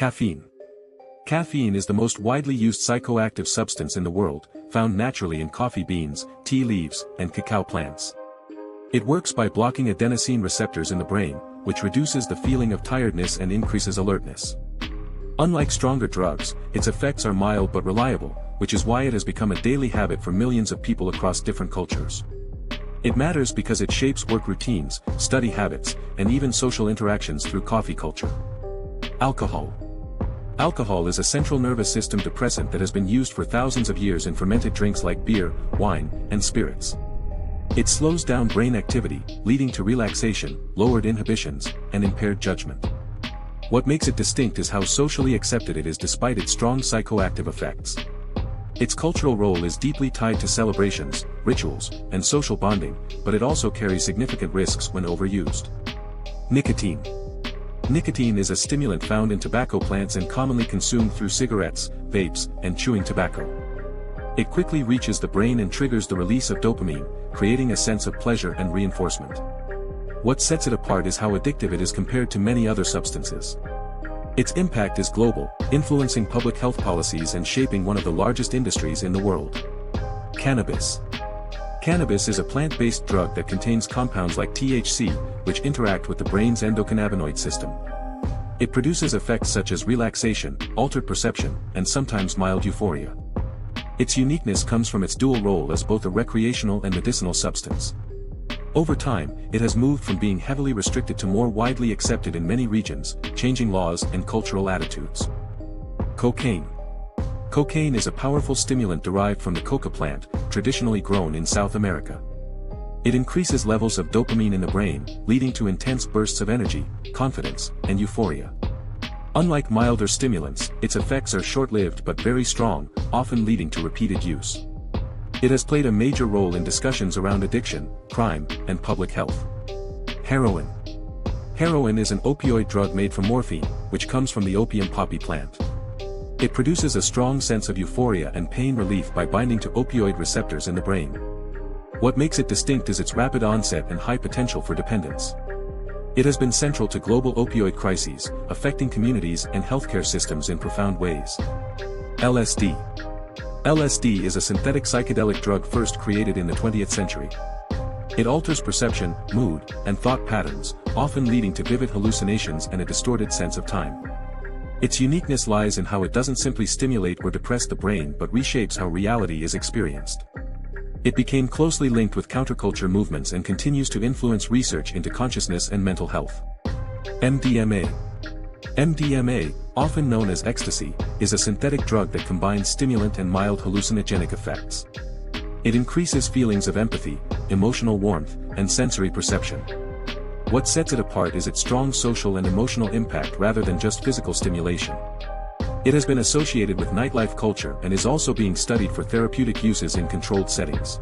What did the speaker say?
Caffeine. Caffeine is the most widely used psychoactive substance in the world, found naturally in coffee beans, tea leaves, and cacao plants. It works by blocking adenosine receptors in the brain, which reduces the feeling of tiredness and increases alertness. Unlike stronger drugs, its effects are mild but reliable, which is why it has become a daily habit for millions of people across different cultures. It matters because it shapes work routines, study habits, and even social interactions through coffee culture. Alcohol. Alcohol is a central nervous system depressant that has been used for thousands of years in fermented drinks like beer, wine, and spirits. It slows down brain activity, leading to relaxation, lowered inhibitions, and impaired judgment. What makes it distinct is how socially accepted it is despite its strong psychoactive effects. Its cultural role is deeply tied to celebrations, rituals, and social bonding, but it also carries significant risks when overused. Nicotine. Nicotine is a stimulant found in tobacco plants and commonly consumed through cigarettes, vapes, and chewing tobacco. It quickly reaches the brain and triggers the release of dopamine, creating a sense of pleasure and reinforcement. What sets it apart is how addictive it is compared to many other substances. Its impact is global, influencing public health policies and shaping one of the largest industries in the world. Cannabis. Cannabis is a plant-based drug that contains compounds like THC, which interact with the brain's endocannabinoid system. It produces effects such as relaxation, altered perception, and sometimes mild euphoria. Its uniqueness comes from its dual role as both a recreational and medicinal substance. Over time, it has moved from being heavily restricted to more widely accepted in many regions, changing laws and cultural attitudes. Cocaine. Cocaine is a powerful stimulant derived from the coca plant, traditionally grown in South America. It increases levels of dopamine in the brain, leading to intense bursts of energy, confidence, and euphoria. Unlike milder stimulants, its effects are short-lived but very strong, often leading to repeated use. It has played a major role in discussions around addiction, crime, and public health. Heroin. Heroin is an opioid drug made from morphine, which comes from the opium poppy plant. It produces a strong sense of euphoria and pain relief by binding to opioid receptors in the brain. What makes it distinct is its rapid onset and high potential for dependence. It has been central to global opioid crises, affecting communities and healthcare systems in profound ways. LSD. LSD is a synthetic psychedelic drug first created in the 20th century. It alters perception, mood, and thought patterns, often leading to vivid hallucinations and a distorted sense of time. Its uniqueness lies in how it doesn't simply stimulate or depress the brain but reshapes how reality is experienced. It became closely linked with counterculture movements and continues to influence research into consciousness and mental health. MDMA. MDMA, often known as Ecstasy, is a synthetic drug that combines stimulant and mild hallucinogenic effects. It increases feelings of empathy, emotional warmth, and sensory perception. What sets it apart is its strong social and emotional impact rather than just physical stimulation. It has been associated with nightlife culture and is also being studied for therapeutic uses in controlled settings.